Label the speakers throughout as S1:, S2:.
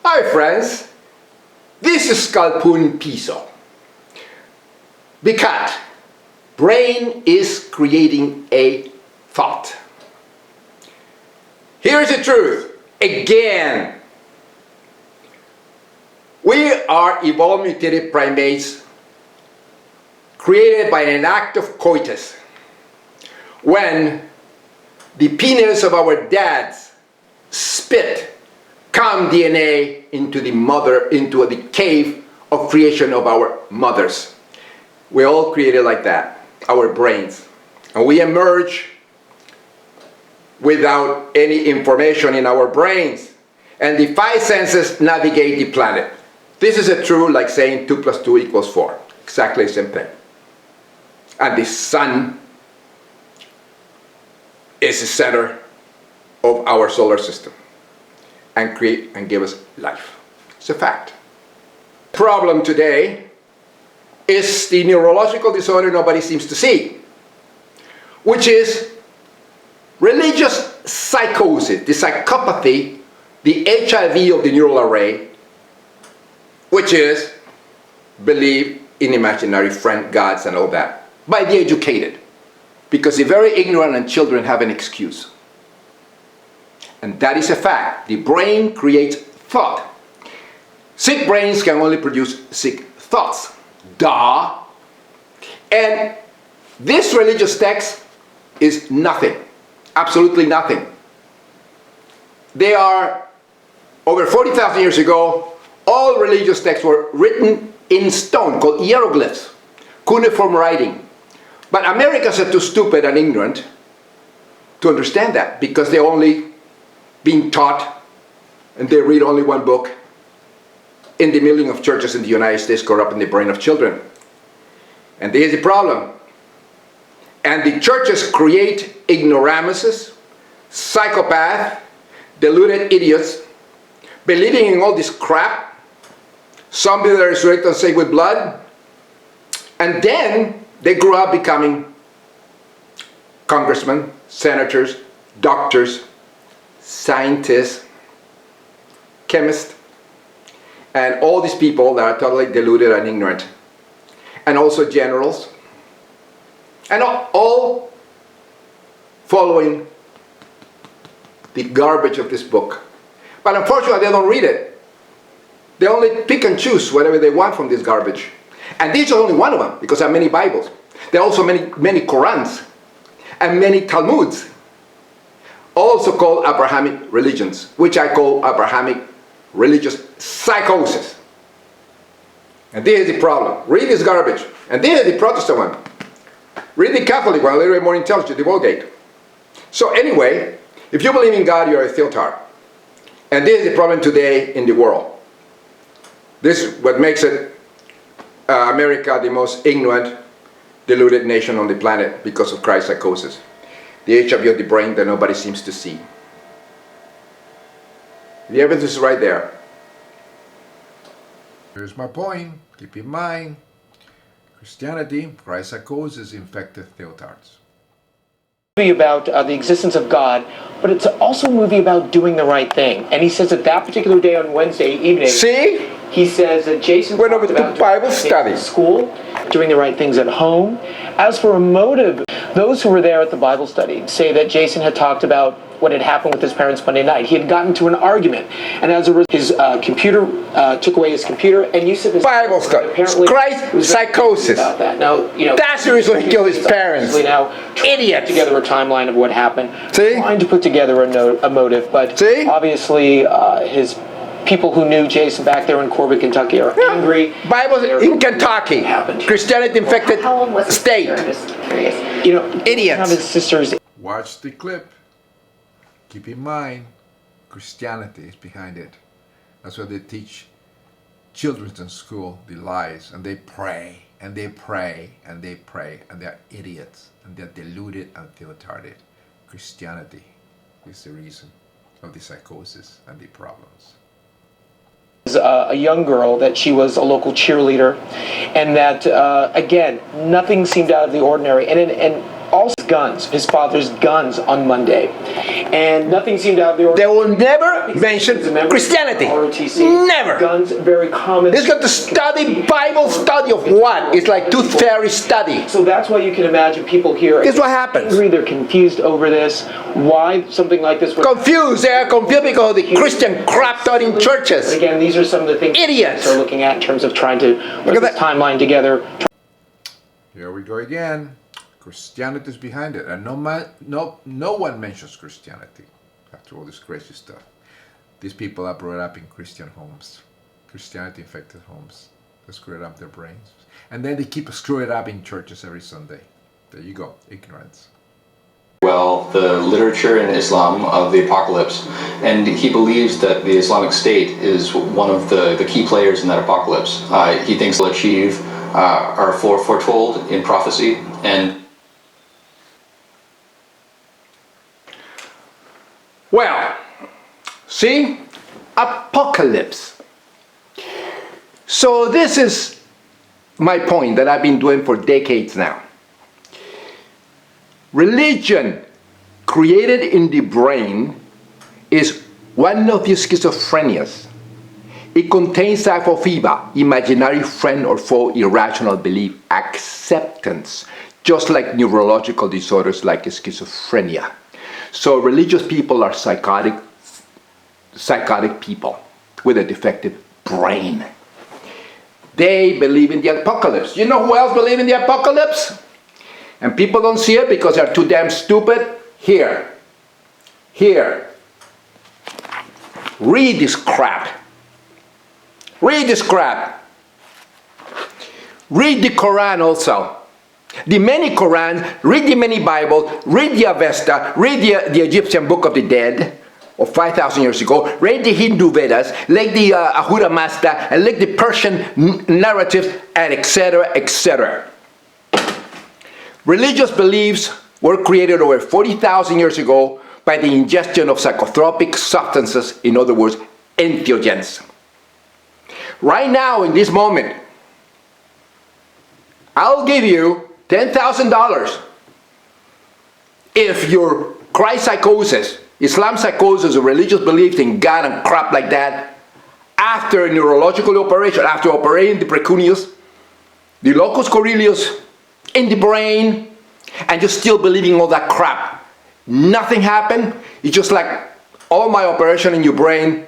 S1: Hi friends, this is Skalpun Piso. Because brain is creating a thought. Here's the truth, again. We are evolved mutated primates created by an act of coitus. When the penis of our dads spit cum DNA into the cave of creation of our mothers. We're all created like that, our brains. And we emerge without any information in our brains. And the five senses navigate the planet. This is a true, like saying 2 + 2 = 4. Exactly the same thing. And the sun is the center of our solar system and create and give us life. It's a fact. The problem today is the neurological disorder nobody seems to see, which is religious psychosis, the psychopathy, the HIV of the neural array, which is believe in imaginary friend gods and all that, by the educated. Because the very ignorant and children have an excuse. And that is a fact. The brain creates thought. Sick brains can only produce sick thoughts. Duh. And this religious text is nothing. Absolutely nothing. They are, over 40,000 years ago, all religious texts were written in stone, called hieroglyphs, cuneiform writing. But Americans are too stupid and ignorant to understand that, because they're only being taught, and they read only one book, in the million of churches in the United States corrupting the brain of children. And there's the problem. And the churches create ignoramuses, psychopaths, deluded idiots, believing in all this crap, some be resurrected and saved with blood, and then they grew up becoming congressmen, senators, doctors, scientists, chemists, and all these people that are totally deluded and ignorant, and also generals, and all following the garbage of this book. But unfortunately, they don't read it. They only pick and choose whatever they want from this garbage. And this is only one of them, because there are many Bibles. There are also many Qurans and many Talmuds, also called Abrahamic religions, which I call Abrahamic religious psychosis. And this is the problem. Read this garbage. And this is the Protestant one. Read the Catholic one, a little bit more intelligent, the Vulgate. So anyway, if you believe in God, you're a theotard. And this is the problem today in the world. This is what makes it America the most ignorant, deluded nation on the planet, because of Christ's psychosis. The HIV of the brain that nobody seems to see. The evidence is right there. Here's my point. Keep in mind, Christianity, Christ's psychosis infected theotards.
S2: Movie about the existence of God, but it's also a movie about doing the right thing. And he says that particular day on Wednesday evening,
S1: see?
S2: He says that Jason
S1: went over to Bible study,
S2: school, doing the right things at home. As for a motive, those who were there at the Bible study say that Jason had talked about what had happened with his parents Monday night. He had gotten into an argument, and as a result, his computer took away his computer, and use of his
S1: Bible study. Christ psychosis.
S2: About that. Now, you know,
S1: that's the reason he killed his parents.
S2: Now, idiot. Together a timeline of what happened.
S1: See?
S2: Trying to put together a motive, but
S1: see?
S2: Obviously his people who knew Jason back there in Corbett, Kentucky are angry.
S1: Bible in Kentucky. Christianity infected state.
S2: You know,
S1: idiots.
S2: His sisters.
S1: Watch the clip. Keep in mind, Christianity is behind it. That's why they teach children in school the lies, and they pray, and they pray, and they pray, and they're idiots, and they're deluded and theotarded. Christianity is the reason of the psychosis and the problems.
S2: A young girl, that she was a local cheerleader, and that again, nothing seemed out of the ordinary. And also guns, his father's guns on Monday. And nothing seemed out of the
S1: They
S2: ordinary.
S1: will never mention Christianity.
S2: ROTC.
S1: Never.
S2: Guns, very common.
S1: It's got to study, Bible study of what? It's like tooth fairy study.
S2: So that's why you can imagine people here.
S1: This is what happens.
S2: Angry, they're confused over this. Why something like this?
S1: Confused. They are confused because of the Christian crap taught in churches.
S2: Again, these are some of the things
S1: Idiots.
S2: are looking at in terms of trying to put this timeline together.
S3: Here we go again. Christianity is behind it, and no one mentions Christianity after all this crazy stuff. These people are brought up in Christian homes, Christianity infected homes. They screw it up their brains, and then they keep screwing it up in churches every Sunday. There you go, ignorance.
S4: Well, the literature in Islam of the apocalypse, and he believes that the Islamic State is one of the key players in that apocalypse. He thinks they'll achieve, are foretold in prophecy, and
S1: Well, see? Apocalypse. So this is my point that I've been doing for decades now. Religion created in the brain is one of the schizophrenias. It contains apophiba, imaginary friend or foe, irrational belief, acceptance, just like neurological disorders like schizophrenia. So religious people are psychotic people with a defective brain. They believe in the apocalypse. You know who else believes in the apocalypse? And people don't see it because they're too damn stupid. Here. Read this crap. Read this crap. Read the Quran also. The many Quran, read the many Bible, read the Avesta, read the Egyptian Book of the Dead of 5,000 years ago, read the Hindu Vedas, like the Ahura Mazda, and like the Persian narratives, and etc., etc. Religious beliefs were created over 40,000 years ago by the ingestion of psychotropic substances, in other words, entheogens. Right now, in this moment, I'll give you $10,000 if your Christ psychosis, Islam psychosis, or religious belief in God and crap like that, after a neurological operation, after operating the precuneus, the locus coeruleus in the brain, and you're still believing all that crap. Nothing happened. It's just like all my operation in your brain,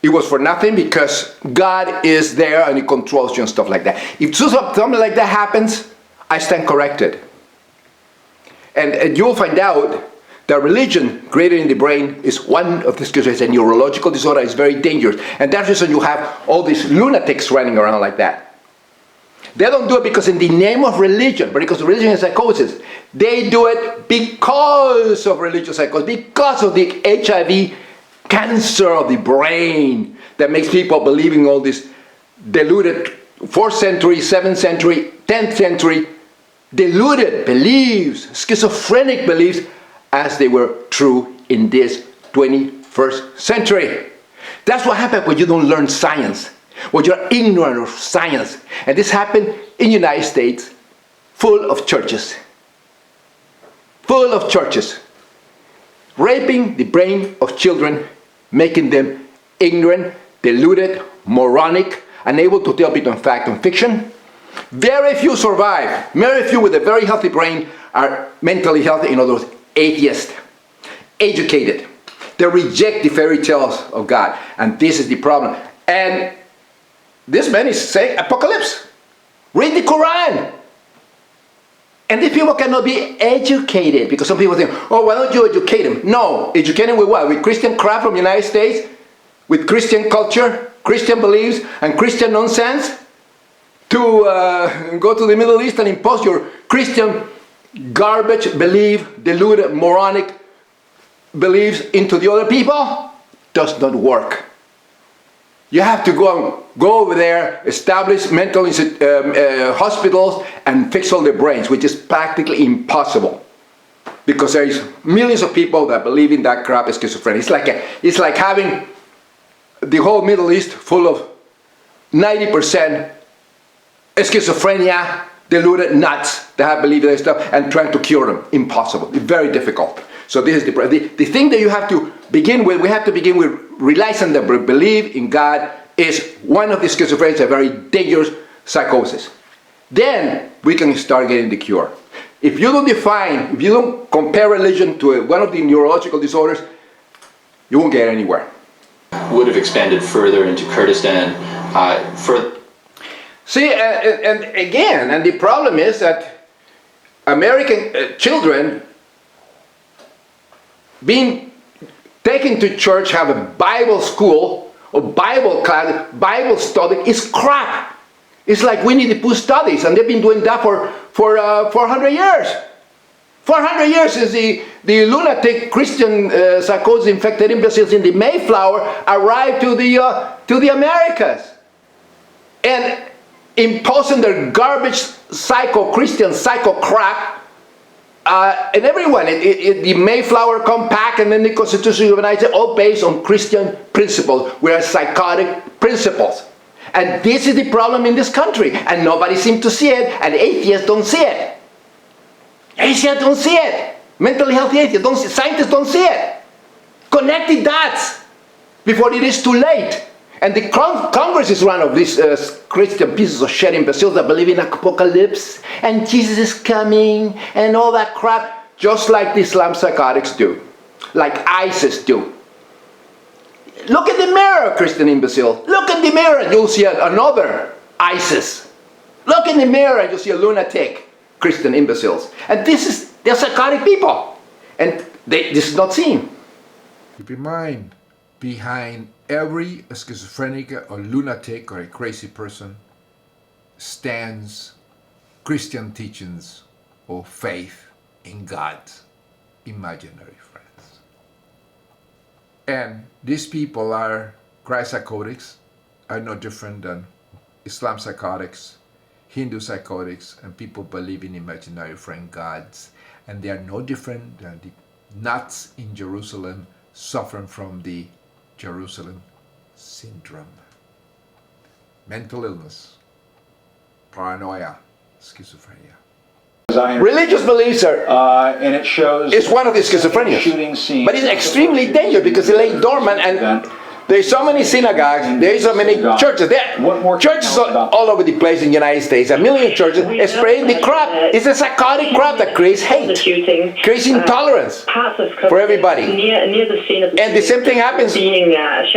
S1: it was for nothing because God is there and He controls you and stuff like that. If something like that happens, I stand corrected. And you'll find out that religion created in the brain is one of the schizophrenia. It's a neurological disorder. It's very dangerous. And that's the reason you have all these lunatics running around like that. They don't do it because in the name of religion, but because of religion and psychosis. They do it because of religious psychosis, because of the HIV cancer of the brain that makes people believing all this deluded 4th century, 7th century, 10th century deluded beliefs, schizophrenic beliefs, as they were true in this 21st century. That's what happens when you don't learn science, when you're ignorant of science. And this happened in the United States, full of churches. Full of churches. Raping the brain of children, making them ignorant, deluded, moronic, unable to tell between fact and fiction. Very few survive. Very few with a very healthy brain are mentally healthy, in other words, atheists, educated. They reject the fairy tales of God, and this is the problem. And this man is saying apocalypse. Read the Quran. And these people cannot be educated, because some people think, oh, why don't you educate them? No, educate them with what? With Christian crap from the United States? With Christian culture, Christian beliefs, and Christian nonsense? To go to the Middle East and impose your Christian garbage belief, deluded, moronic beliefs into the other people? Does not work. You have to go over there, establish mental hospitals, and fix all their brains, which is practically impossible. Because there is millions of people that believe in that crap as schizophrenia. It's like having the whole Middle East full of 90% schizophrenia, deluded nuts that have believed this stuff and trying to cure them. Impossible. It's very difficult. So this is the thing that you have to begin with. We have to begin with realizing that belief in God is one of the schizophrenia, a very dangerous psychosis. Then we can start getting the cure. If you don't define, if you don't compare religion to one of the neurological disorders, you won't get anywhere.
S4: Would have expanded further into Kurdistan.
S1: See, and again, and the problem is that American children being taken to church, have a Bible school or Bible class, Bible study is crap. It's like Winnie the Pooh studies, and they've been doing that for 400 years. 400 years since the lunatic Christian psychosis infected imbeciles in the Mayflower arrived to the Americas, and imposing their garbage psycho-Christian psycho-crap and everyone. The Mayflower Compact and then the Constitution of the United States, all based on Christian principles, whereas psychotic principles. And this is the problem in this country, and nobody seems to see it, and atheists don't see it. Atheists don't see it. Mentally healthy atheists don't see it. Scientists don't see it. Connect the dots before it is too late. And the Congress is run of these Christian pieces of shit imbeciles that believe in apocalypse and Jesus is coming and all that crap, just like the Islam psychotics do, like ISIS do. Look in the mirror, Christian imbecile. Look in the mirror and you'll see another ISIS. Look in the mirror and you'll see a lunatic Christian imbeciles. And they're psychotic people. And this is not seen.
S3: Keep in mind, behind every schizophrenic or lunatic or a crazy person stands Christian teachings or faith in God's imaginary friends. And these people Christ psychotics are no different than Islam psychotics, Hindu psychotics, and people believe in imaginary friend gods. And they are no different than the nuts in Jerusalem suffering from the Jerusalem syndrome. Mental illness, paranoia, schizophrenia.
S1: Religious beliefs
S2: and it shows
S1: it's one of the schizophrenias, but it's extremely dangerous because it lay dormant, and there's so many synagogues, there's so many churches. Churches all over the place in the United States, a million churches, spreading the crap. It's a psychotic crap that creates hate, creates intolerance for everybody. And the same thing happens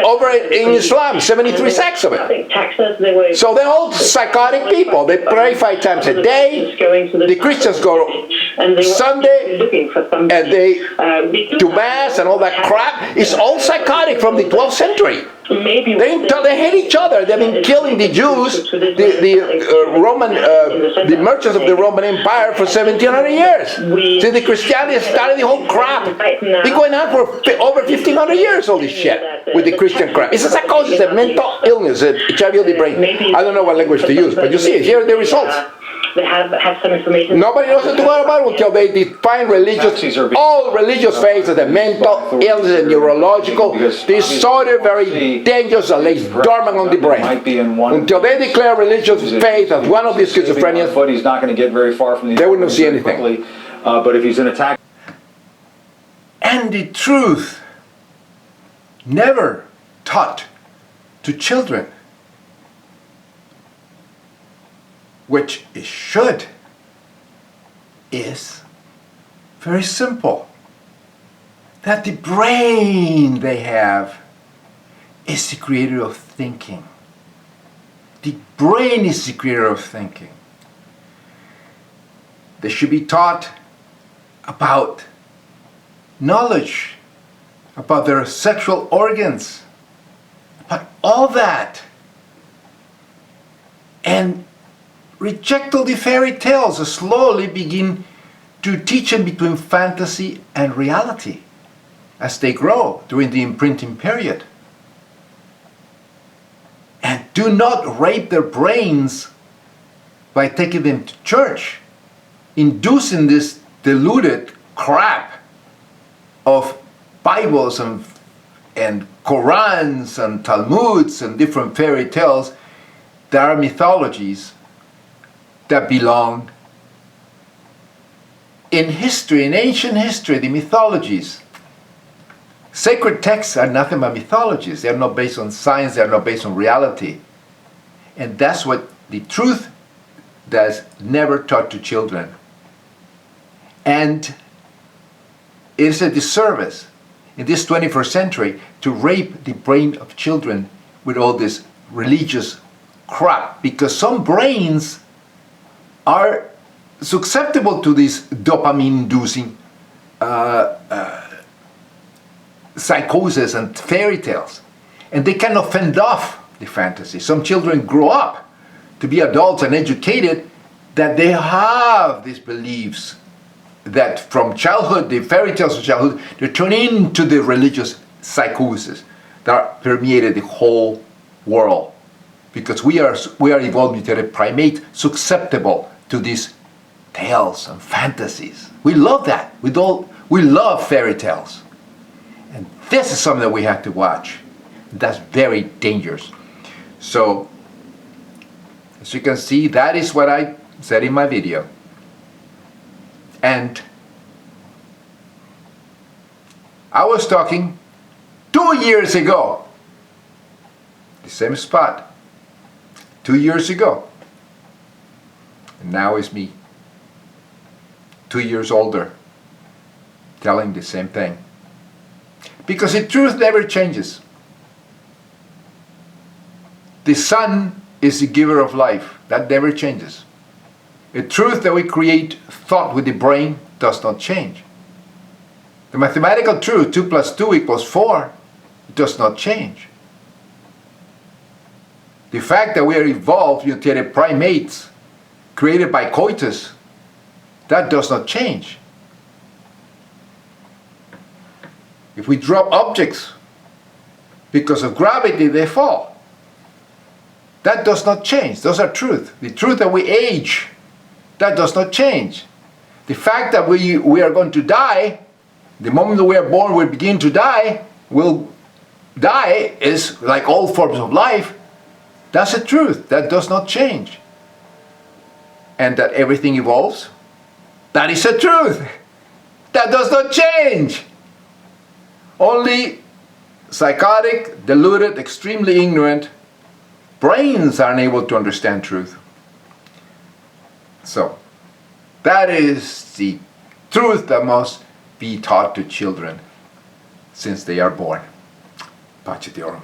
S1: over in Islam, 73 sects of it. So they're all psychotic people. They pray 5 times a day. The Christians go Sunday, and they do Mass and all that crap. It's all psychotic from the 12th century. They hate each other. They've been killing the Jews, the merchants of the Roman Empire for 1700 years. Since the Christianity started the whole crap. Been going on for over 1500 years, all this shit, with the Christian crap. It's a psychosis, a mental illness, a HIV of the brain. I don't know what language to use, but you see it. Here are the results.
S5: They have some information.
S1: Nobody knows what to talk about until they define all religious faiths as a mental illness and neurological disorder, very dangerous and lays dormant on the brain. Until they declare religious faith as one of these schizophrenias,
S6: but he's not going to get very far from the.
S1: They wouldn't see anything.
S6: But if he's in attack.
S3: And the truth never taught to children, which it should, is very simple. That the brain they have is the creator of thinking. The brain is the creator of thinking. They should be taught about knowledge, about their sexual organs, about all that. And reject all the fairy tales and slowly begin to teach them between fantasy and reality as they grow during the imprinting period. And do not rape their brains by taking them to church, inducing this deluded crap of Bibles and Qurans and Talmuds and different fairy tales that are mythologies that belong in history, in ancient history, the mythologies. Sacred texts are nothing but mythologies. They are not based on science, they are not based on reality. And that's what the truth that's never taught to children. And it's a disservice in this 21st century to rape the brain of children with all this religious crap, because some brains are susceptible to this dopamine-inducing psychosis and fairy tales, and they cannot fend off the fantasy. Some children grow up to be adults and educated that they have these beliefs that from childhood, the fairy tales of childhood, they turn into the religious psychosis that permeated the whole world. Because we are evolved mutated primate susceptible to these tales and fantasies. We love that. We love fairy tales. And this is something that we have to watch. That's very dangerous. So, as you can see, that is what I said in my video. And I was talking 2 years ago, the same spot, 2 years ago. And now it's me, 2 years older, telling the same thing. Because the truth never changes. The sun is the giver of life. That never changes. The truth that we create thought with the brain does not change. The mathematical truth, 2 plus 2 equals 4, does not change. The fact that we are evolved mutated primates created by coitus, that does not change. If we drop objects because of gravity, they fall. That does not change. Those are truth. The truth that we age, that does not change. The fact that we are going to die, the moment that we are born, we begin to die, we'll die is like all forms of life. That's the truth. That does not change. And that everything evolves, that is the truth. That does not change. Only psychotic, deluded, extremely ignorant brains are unable to understand truth. So, that is the truth that must be taught to children since they are born. Pace Theorum.